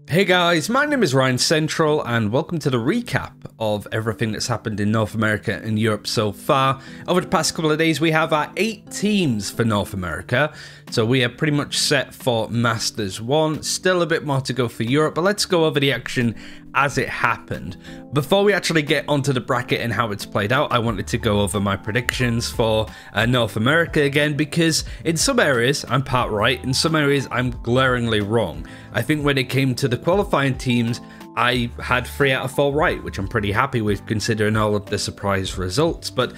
Hey guys, my name is RyanCentral and welcome to the recap of everything that's happened in North America and Europe so far. Over the past couple of days we have our 8 teams for North America, so we are pretty much set for Masters 1, still a bit more to go for Europe, but let's go over the action as it happened. Before we actually get onto the bracket and how it's played out, I wanted to go over my predictions for North America again, because in some areas I'm part right, in some areas I'm glaringly wrong. I think when it came to the qualifying teams, I had 3 out of 4 right, which I'm pretty happy with considering all of the surprise results. But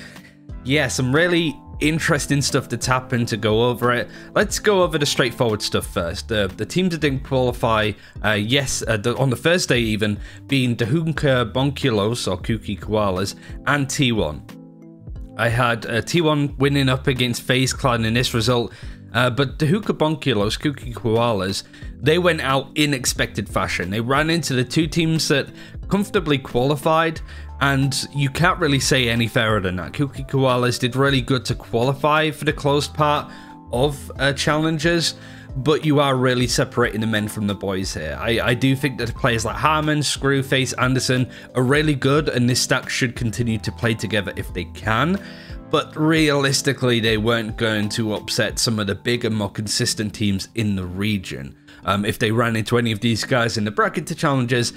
yeah, some really interesting stuff that's happened to go over it. Let's go over the straightforward stuff first. The teams that didn't qualify, on the first day even, being Dahunka Bonkulos, or Kooky Koalas, and T1. I had T1 winning up against Faze Clan in this result, but Dahunka Bonkulos, Kooky Koalas, they went out in expected fashion. They ran into the 2 teams that comfortably qualified, and you can't really say any fairer than that. Kooky Koalas did really good to qualify for the closed part of challenges, but you are really separating the men from the boys here. I do think that players like Harmon, Screwface, Anderson are really good, and this stack should continue to play together if they can. But realistically, they weren't going to upset some of the bigger, more consistent teams in the region. If they ran into any of these guys in the bracket to challenges,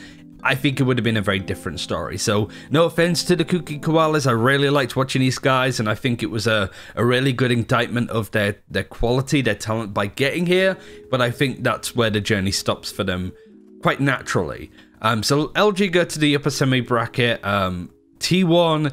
I think it would have been a very different story. So no offense to the Kooky Koalas, I really liked watching these guys, and I think it was a really good indictment of their quality, their talent by getting here, but I think that's where the journey stops for them quite naturally. So LG go to the upper semi bracket. T1,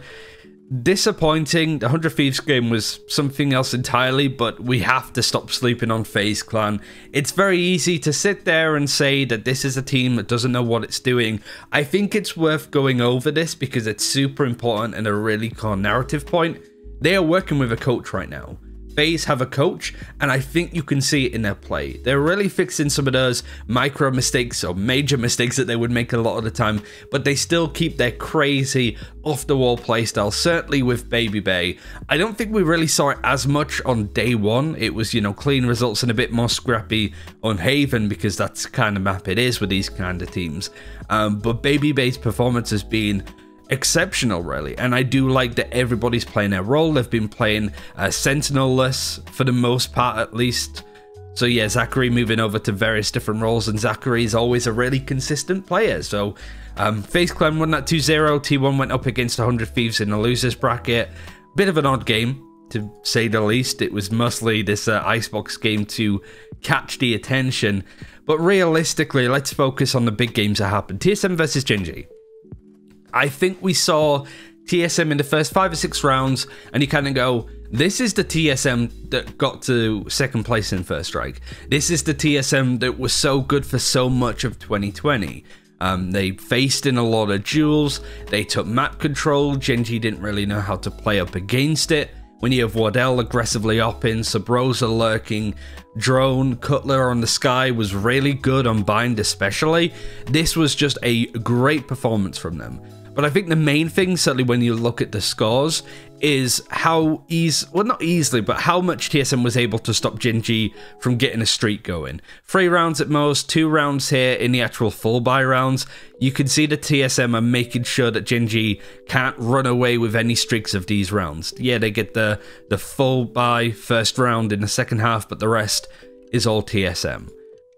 disappointing. The 100 Thieves game was something else entirely, but we have to stop sleeping on Faze Clan. It's very easy to sit there and say that this is a team that doesn't know what it's doing. I think it's worth going over this because it's super important and a really core narrative point. They are working with a coach right now. Faze have a coach, and I think you can see it in their play. They're really fixing some of those micro mistakes or major mistakes that they would make a lot of the time, but they still keep their crazy off-the-wall playstyle, certainly with Baby Bay. I don't think we really saw it as much on day 1. It was, you know, clean results and a bit more scrappy on Haven, because that's the kind of map it is with these kind of teams. But Baby Bay's performance has been exceptional, really, and I do like that everybody's playing their role. They've been playing sentinel-less for the most part, at least. So yeah, Zachary moving over to various different roles, and Zachary is always a really consistent player. So Faze Clan won that 2-0. T1 went up against 100 Thieves in the losers bracket. Bit of an odd game, to say the least. It was mostly this icebox game to catch the attention, but realistically, let's focus on the big games that happened. TSM versus Genji. I think we saw TSM in the first 5 or 6 rounds, and you kind of go, this is the TSM that got to 2nd place in First Strike. This is the TSM that was so good for so much of 2020. They faced in a lot of duels, they took map control, Genji didn't really know how to play up against it. When you have Wardell aggressively opping, Sabrosa lurking, Drone, Cutler on the Sky was really good on Bind especially. This was just a great performance from them. But I think the main thing, certainly when you look at the scores, is how not easily, but how much TSM was able to stop Genji from getting a streak going. 3 rounds at most, 2 rounds here in the actual full buy rounds. You can see the TSM are making sure that Genji can't run away with any streaks of these rounds. Yeah, they get the full buy first round in the second half, but the rest is all TSM.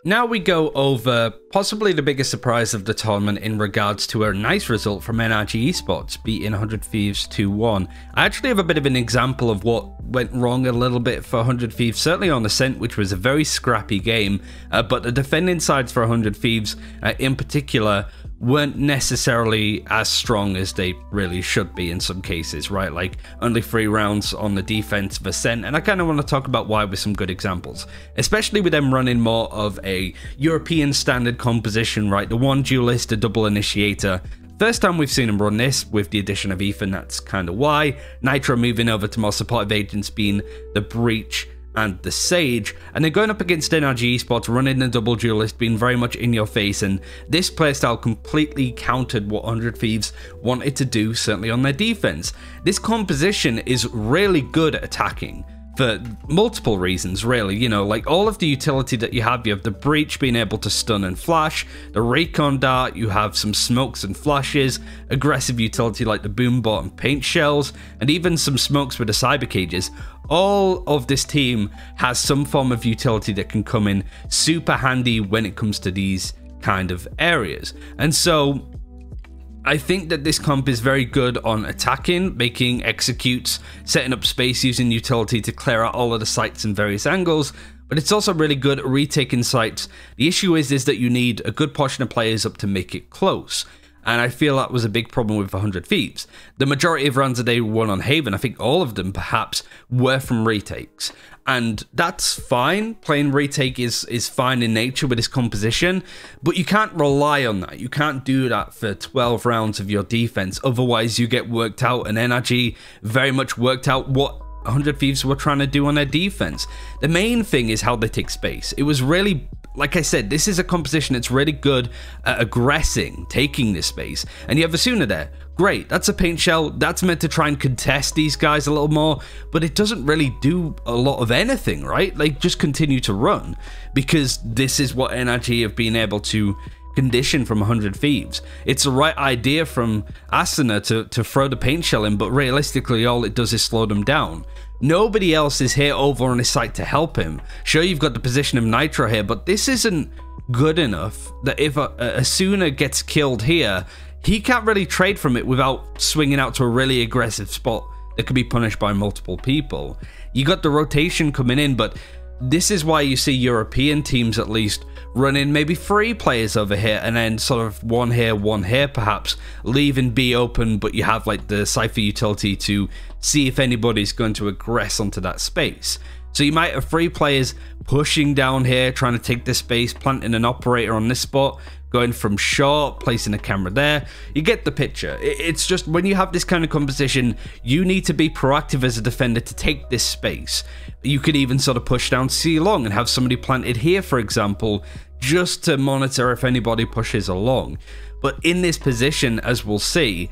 Now we go over possibly the biggest surprise of the tournament in regards to a nice result from NRG Esports, beating 100 Thieves 2-1. I actually have a bit of an example of what went wrong a little bit for 100 Thieves, certainly on Ascent, which was a very scrappy game, but the defending sides for 100 Thieves in particular weren't necessarily as strong as they really should be in some cases, right? Like only 3 rounds on the defense of Ascent, and I kind of want to talk about why with some good examples, especially with them running more of a European standard composition, right? The 1 duelist, a double initiator. First time we've seen them run this with the addition of Ethan, that's kind of why. Nitro moving over to more supportive agents being the Breach and the Sage, and they're going up against NRG Esports, running the double duelist, being very much in your face, and this playstyle completely countered what 100 Thieves wanted to do, certainly on their defense. This composition is really good at attacking, for multiple reasons, really. You know, like all of the utility that you have the breach being able to stun and flash, the recon dart, you have some smokes and flashes, aggressive utility like the boom bot and paint shells, and even some smokes with the cyber cages. All of this team has some form of utility that can come in super handy when it comes to these kind of areas. And so I think that this comp is very good on attacking, making executes, setting up space using utility to clear out all of the sites in various angles, but it's also really good at retaking sites. The issue is that you need a good portion of players up to make it close. And I feel that was a big problem with 100 Thieves. The majority of rounds that they won on Haven, I think all of them perhaps, were from retakes. And that's fine. Playing retake is fine in nature with this composition, but you can't rely on that. You can't do that for 12 rounds of your defense. Otherwise, you get worked out, and NRG very much worked out what 100 Thieves were trying to do on their defense. The main thing is how they take space. It was really, like I said, this is a composition that's really good at aggressing, taking this space. And you have Asuna there. Great, that's a paint shell. That's meant to try and contest these guys a little more, but it doesn't really do a lot of anything, right? Like, just continue to run, because this is what NRG have been able to condition from 100 Thieves. It's the right idea from Asuna to throw the paint shell in, but realistically all it does is slow them down. Nobody else is here over on his site to help him. Sure, you've got the position of Nitro here, but this isn't good enough that if Asuna gets killed here, he can't really trade from it without swinging out to a really aggressive spot that could be punished by multiple people. You got the rotation coming in, but this is why you see European teams at least run in maybe 3 players over here and then sort of one here perhaps, leaving B open, but you have like the Cypher utility to see if anybody's going to aggress onto that space. So you might have 3 players pushing down here, trying to take this space, planting an operator on this spot, going from short, placing a camera there. You get the picture. It's just when you have this kind of composition, you need to be proactive as a defender to take this space. You could even sort of push down C long and have somebody planted here, for example, just to monitor if anybody pushes along. But in this position, as we'll see,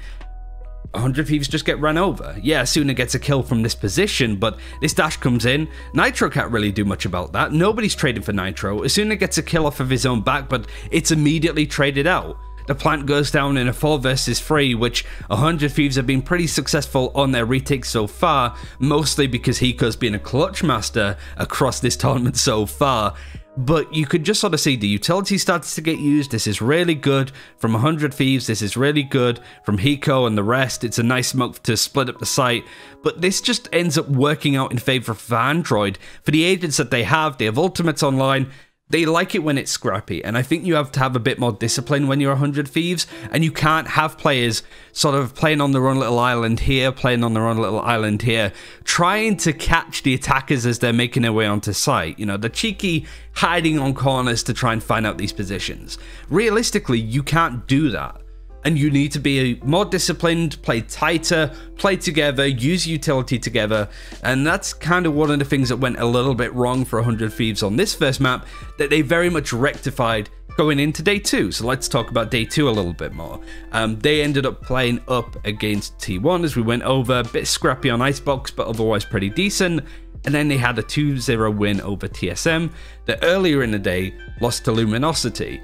100 Thieves just get ran over. Yeah, Asuna gets a kill from this position, but this dash comes in. Nitro can't really do much about that. Nobody's trading for Nitro. Asuna gets a kill off of his own back, but it's immediately traded out. The plant goes down in a 4 versus 3, which 100 Thieves have been pretty successful on their retakes so far, mostly because Hiko's been a clutch master across this tournament so far. But you could just sort of see the utility starts to get used. This is really good from 100 Thieves. This is really good from Hiko and the rest. It's a nice smoke to split up the site. But this just ends up working out in favor of Android. For the agents that they have ultimates online. They like it when it's scrappy, and I think you have to have a bit more discipline when you're 100 Thieves, and you can't have players sort of playing on their own little island here, playing on their own little island here, trying to catch the attackers as they're making their way onto site. You know, the cheeky hiding on corners to try and find out these positions. Realistically, you can't do that. And you need to be more disciplined, play tighter, play together, use utility together. And that's kind of one of the things that went a little bit wrong for 100 Thieves on this first map that they very much rectified going into day 2. So let's talk about day 2 a little bit more. They ended up playing up against T1 as we went over, a bit scrappy on Icebox, but otherwise pretty decent. And then they had a 2-0 win over TSM that earlier in the day lost to Luminosity.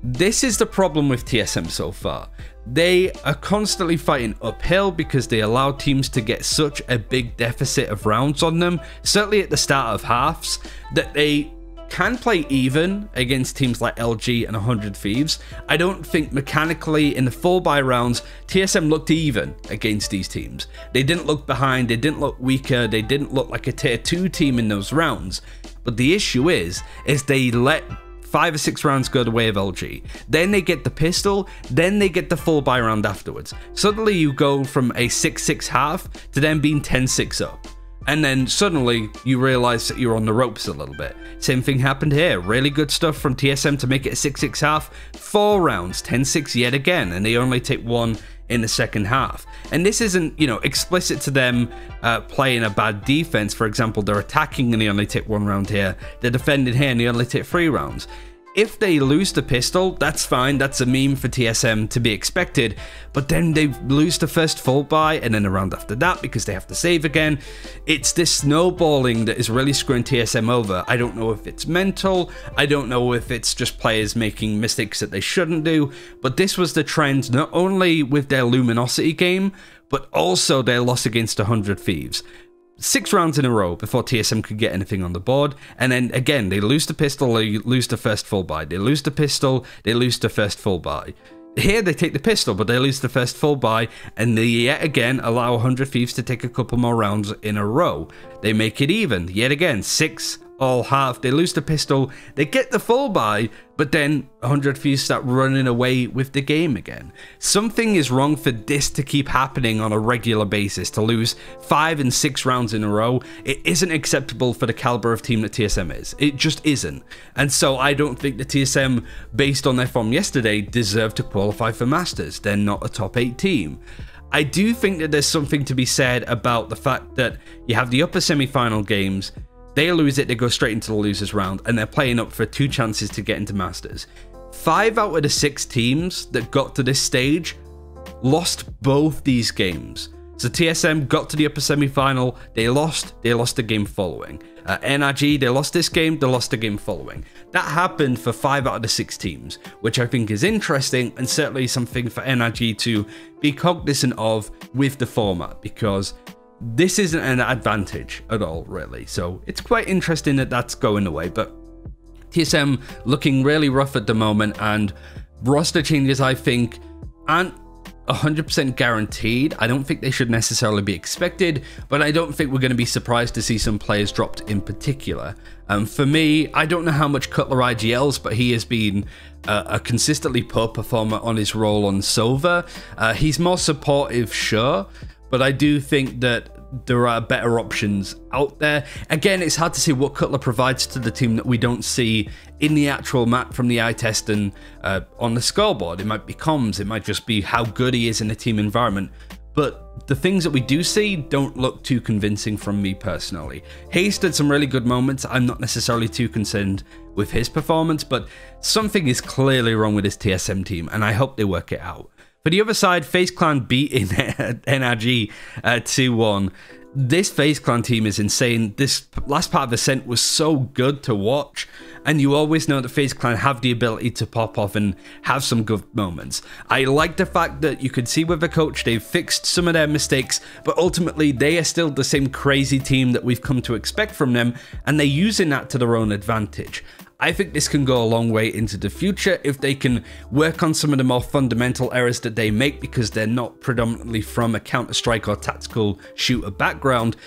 This is the problem with TSM so far. They are constantly fighting uphill because they allow teams to get such a big deficit of rounds on them, certainly at the start of halves, that they can play even against teams like LG and 100 Thieves. I don't think mechanically in the 4-buy rounds, TSM looked even against these teams. They didn't look behind, they didn't look weaker, they didn't look like a tier 2 team in those rounds. But the issue is they let 5 or 6 rounds go the way of LG. Then they get the pistol, then they get the 4-buy round afterwards. Suddenly you go from a 6-6 half to then being 10-6 up. And then suddenly you realize that you're on the ropes a little bit. Same thing happened here. Really good stuff from TSM to make it a 6-6 half. 4 rounds, 10-6 yet again, and they only take 1 in the second half. And this isn't, you know, explicit to them playing a bad defense. For example, they're attacking and they only take 1 round here. They're defending here and they only take 3 rounds. If they lose the pistol, that's fine, that's a meme for TSM to be expected, but then they lose the first full buy and then a round after that because they have to save again. It's this snowballing that is really screwing TSM over. I don't know if it's mental, I don't know if it's just players making mistakes that they shouldn't do, but this was the trend not only with their Luminosity game, but also their loss against 100 Thieves. 6 rounds in a row before TSM could get anything on the board, and then again they lose the pistol, they lose the first full buy, they lose the pistol, they lose the first full buy. Here they take the pistol, but they lose the first full buy, and they yet again allow 100 Thieves to take a couple more rounds in a row. They make it even, yet again, 6 all half, they lose the pistol, they get the full buy, but then 100 Thieves start running away with the game again. Something is wrong for this to keep happening on a regular basis, to lose 5 and 6 rounds in a row. It isn't acceptable for the caliber of team that TSM is. It just isn't. And so I don't think the TSM, based on their form yesterday, deserve to qualify for Masters. They're not a top 8 team. I do think that there's something to be said about the fact that you have the upper semi-final games. They lose it, they go straight into the losers round, and they're playing up for 2 chances to get into Masters. 5 out of the 6 teams that got to this stage lost both these games. So TSM got to the upper semi-final, they lost the game following. NRG, they lost this game, they lost the game following. That happened for 5 out of the 6 teams, which I think is interesting and certainly something for NRG to be cognizant of with the format, because this isn't an advantage at all, really. So it's quite interesting that that's going away, but TSM looking really rough at the moment, and roster changes I think aren't 100% guaranteed. I don't think they should necessarily be expected, but I don't think we're going to be surprised to see some players dropped in particular. For me, I don't know how much Cutler IGLs, but he has been a consistently poor performer on his role on Sova. He's more supportive, sure, but I do think that there are better options out there. Again, it's hard to see what Cutler provides to the team that we don't see in the actual map from the eye test and on the scoreboard. It might be comms, it might just be how good he is in a team environment. But the things that we do see don't look too convincing from me personally. Haste had some really good moments. I'm not necessarily too concerned with his performance, but something is clearly wrong with this TSM team, and I hope they work it out. For the other side, FaZe Clan beating NRG 2-1. This FaZe Clan team is insane. This last part of Ascent was so good to watch, and you always know that FaZe Clan have the ability to pop off and have some good moments. I like the fact that you could see with the coach they've fixed some of their mistakes, but ultimately they are still the same crazy team that we've come to expect from them, and they're using that to their own advantage. I think this can go a long way into the future if they can work on some of the more fundamental errors that they make, because they're not predominantly from a Counter-Strike or tactical shooter background.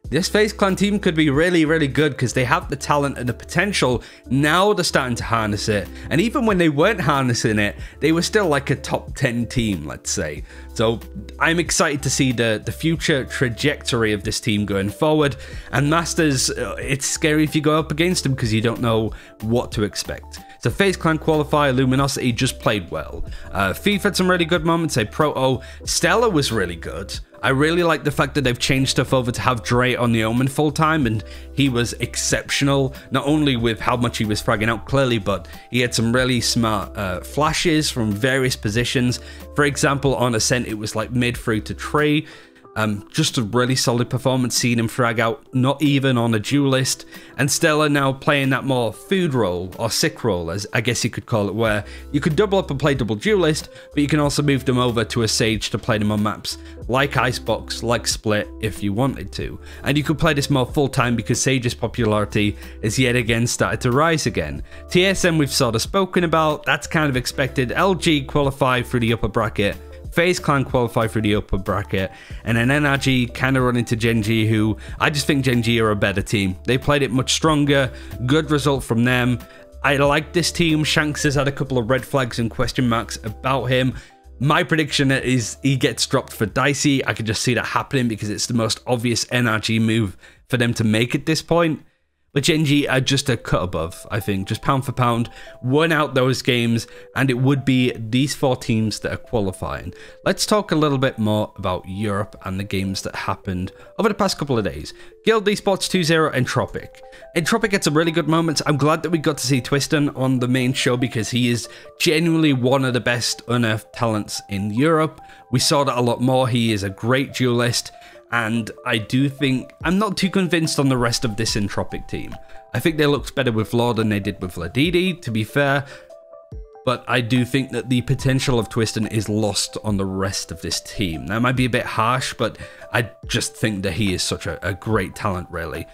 This FaZe Clan team could be really, really good because they have the talent and the potential. Now they're starting to harness it. And even when they weren't harnessing it, they were still like a top 10 team, let's say. So I'm excited to see the future trajectory of this team going forward. And Masters, it's scary if you go up against them because you don't know what to expect. So FaZe Clan qualifier, Luminosity just played well. Thief had some really good moments. Proto, Stella was really good. I really like the fact that they've changed stuff over to have Dre on the Omen full time, and he was exceptional, not only with how much he was fragging out clearly, but he had some really smart flashes from various positions. For example, on Ascent, it was like mid through to Trey. Just a really solid performance, seeing him frag out, not even on a duelist. And Stella now playing that more food role, or sick role, as I guess you could call it, where you could double up and play double duelist, but you can also move them over to a Sage to play them on maps like Icebox, like Split, if you wanted to. And you could play this more full-time because Sage's popularity has yet again started to rise again. TSM we've sort of spoken about, that's kind of expected. LG qualified through the upper bracket. FaZe Clan qualify through the upper bracket, and then NRG kind of run into Gen G, who I just think Gen G are a better team. They played it much stronger, good result from them. I like this team. Shanks has had a couple of red flags and question marks about him. My prediction is he gets dropped for Dicey. I could just see that happening because it's the most obvious NRG move for them to make at this point. But Genji are just a cut above, I think, just pound for pound, won out those games, and it would be these 4 teams that are qualifying. Let's talk a little bit more about Europe and the games that happened over the past couple of days. Guild Esports 2-0 Entropic. Entropic gets some really good moments. I'm glad that we got to see Twiston on the main show because he is genuinely one of the best unearthed talents in Europe. We saw that a lot more. He is a great duelist. And I do think, I'm not too convinced on the rest of this Entropic team. I think they looked better with Law than they did with Ladidi, to be fair. But I do think that the potential of Twiston is lost on the rest of this team. That might be a bit harsh, but I just think that he is such a great talent, really.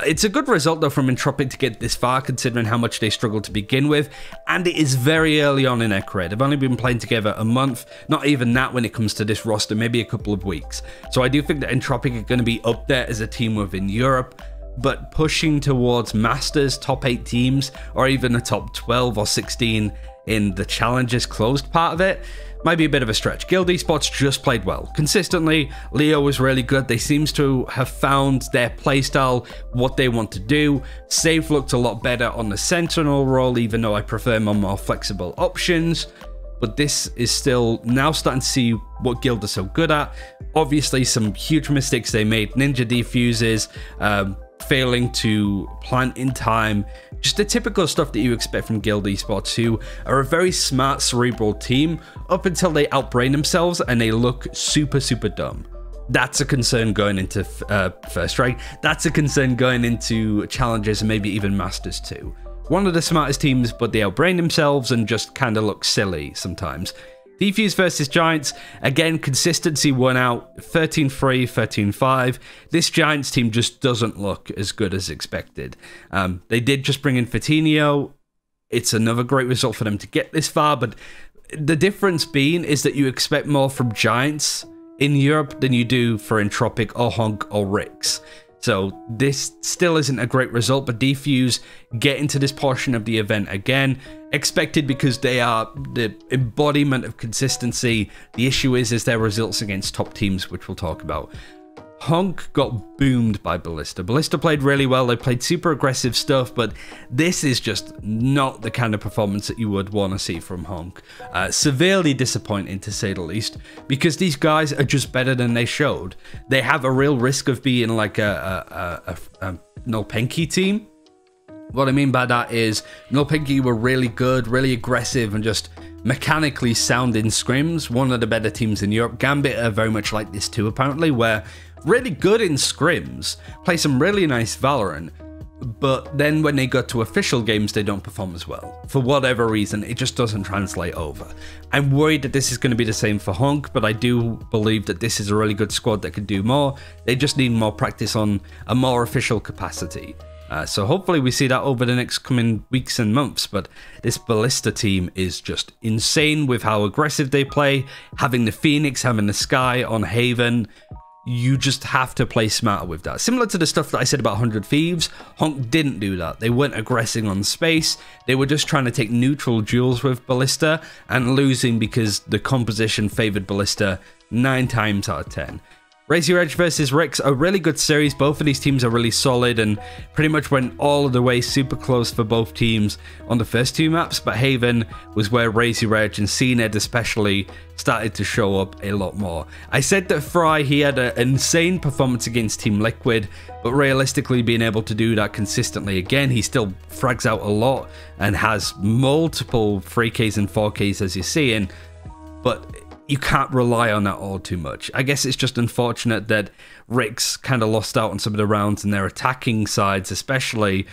It's a good result, though, from Entropic to get this far, considering how much they struggled to begin with. And it is very early on in their career. They've only been playing together a month, not even that when it comes to this roster, maybe a couple of weeks. So I do think that Entropic are going to be up there as a team within Europe. But pushing towards Masters, top 8 teams, or even a top 12 or 16 in the Challengers closed part of it, might be a bit of a stretch. Guild Esports just played well. Consistently, Leo was really good. They seem to have found their playstyle, what they want to do. Safe looked a lot better on the Sentinel role, even though I prefer more flexible options. But this is still now starting to see what Guild are so good at. Obviously, some huge mistakes they made. Ninja defuses, failing to plant in time, just the typical stuff that you expect from Guild Esports, who are a very smart, cerebral team up until they outbrain themselves and they look super dumb. That's a concern going into First Strike. That's a concern going into Challengers and maybe even Masters too. One of the smartest teams, but they outbrain themselves and just kind of look silly sometimes. Defuse versus Giants, again, consistency won out, 13-3, 13-5. This Giants team just doesn't look as good as expected. They did just bring in Fatinho. It's another great result for them to get this far, but the difference being is that you expect more from Giants in Europe than you do for Entropic or Honk or Rix. So this still isn't a great result, but Defuse get into this portion of the event again. Expected because they are the embodiment of consistency. The issue is their results against top teams, which we'll talk about. Honk got boomed by Ballista. Ballista played really well. They played super aggressive stuff, but this is just not the kind of performance that you would want to see from Honk. Severely disappointing, to say the least, because these guys are just better than they showed. They have a real risk of being like a Nolpenki team. What I mean by that is Nolpenki were really good, really aggressive, and just mechanically sound in scrims. One of the better teams in Europe. Gambit are very much like this too, apparently, where really good in scrims, play some really nice Valorant, but then when they go to official games, they don't perform as well. For whatever reason, it just doesn't translate over. I'm worried that this is going to be the same for Honk, but I do believe that this is a really good squad that could do more. They just need more practice on a more official capacity. So hopefully we see that over the next coming weeks and months, but this Ballista team is just insane with how aggressive they play, having the Phoenix, having the Sky on Haven. You just have to play smarter with that. Similar to the stuff that I said about 100 Thieves, Honk didn't do that. They weren't aggressing on space. They were just trying to take neutral duels with Ballista and losing because the composition favored Ballista 9 times out of 10. Razor Edge versus Rix, a really good series. Both of these teams are really solid and pretty much went all of the way, super close for both teams on the first 2 maps, but Haven was where Razor Edge and CNED especially started to show up a lot more. I said that Fry, he had an insane performance against Team Liquid, but realistically being able to do that consistently again, he still frags out a lot and has multiple 3Ks and 4Ks as you're seeing, but you can't rely on that all too much. I guess it's just unfortunate that Rix kind of lost out on some of the rounds and their attacking sides especially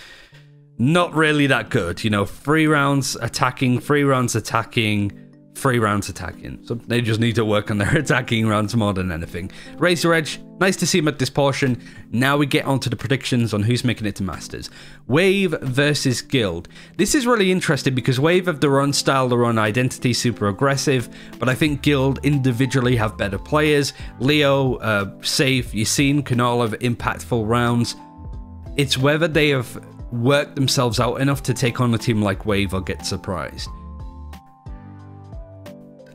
not really that good. You know, 3 rounds attacking, 3 rounds attacking, 3 rounds attacking. So they just need to work on their attacking rounds more than anything. Razor Edge, nice to see him at this portion. Now we get on to the predictions on who's making it to Masters. Wave versus Guild. This is really interesting because Wave have their own style, their own identity, super aggressive, but I think Guild individually have better players. Leo, Safe, Yassine can all have impactful rounds. It's whether they have worked themselves out enough to take on a team like Wave or get surprised.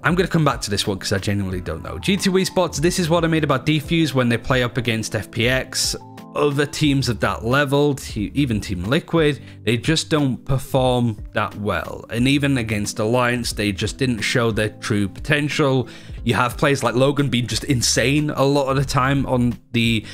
I'm going to come back to this one because I genuinely don't know. G2 Esports, this is what I made about Defuse when they play up against FPX. other teams of that level, even Team Liquid, they just don't perform that well. And even against Alliance, they just didn't show their true potential. You have players like Logan being just insane a lot of the time on the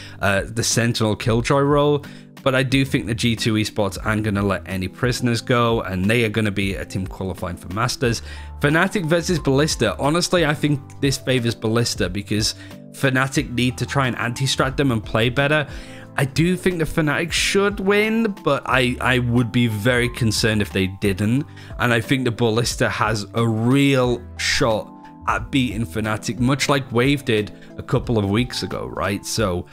Sentinel Killjoy role. But I do think the G2 Esports aren't going to let any prisoners go, and they are going to be a team qualifying for Masters. Fnatic versus Ballista. Honestly, I think this favors Ballista because Fnatic need to try and anti-strat them and play better. I do think the Fnatic should win, but I would be very concerned if they didn't. And I think the Ballista has a real shot at beating Fnatic, much like Wave did a couple of weeks ago, right? So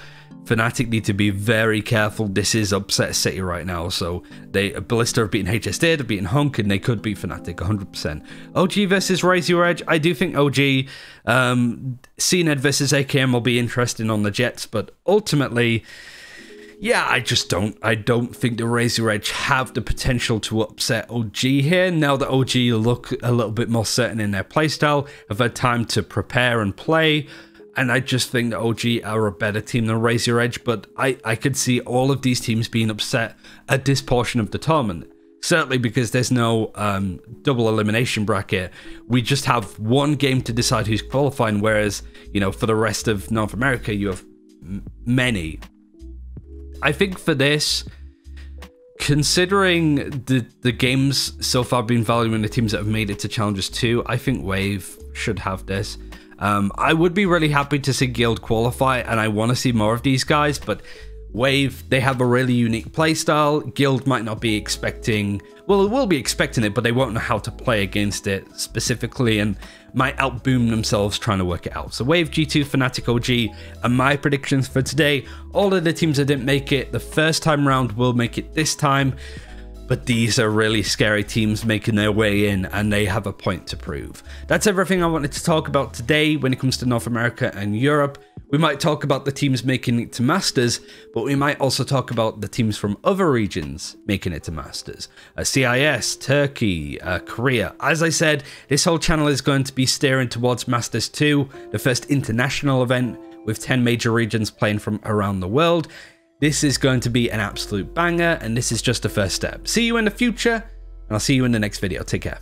Fnatic need to be very careful. This is upset city right now, so Ballista have beaten HSD, they've beaten Hunk, and they could beat Fnatic 100%. OG versus Raise Your Edge. I do think OG, CNED versus AKM will be interesting on the Jets, but ultimately, yeah, I don't think the Raise Your Edge have the potential to upset OG here. Now that OG look a little bit more certain in their playstyle, have had time to prepare and play. And I just think that OG are a better team than Raise Your Edge, but I could see all of these teams being upset at this portion of the tournament. Certainly because there's no double elimination bracket. We just have one game to decide who's qualifying, whereas, you know, for the rest of North America, you have many. I think for this, considering the games so far been valuing the teams that have made it to Challengers 2, I think Wave should have this. I would be really happy to see Guild qualify, and I want to see more of these guys, but Wave, they have a really unique playstyle. Guild might not be expecting, well, it will be expecting it, but they won't know how to play against it specifically, and might outboom themselves trying to work it out. So Wave, G2, Fnatic, OG are my predictions for today. All of the teams that didn't make it the first time round will make it this time. But these are really scary teams making their way in, and they have a point to prove. That's everything I wanted to talk about today when it comes to North America and Europe. We might talk about the teams making it to Masters, but we might also talk about the teams from other regions making it to Masters. CIS, Turkey, Korea. As I said, this whole channel is going to be steering towards Masters 2, the first international event with 10 major regions playing from around the world. This is going to be an absolute banger, and this is just the first step. See you in the future, and I'll see you in the next video. Take care.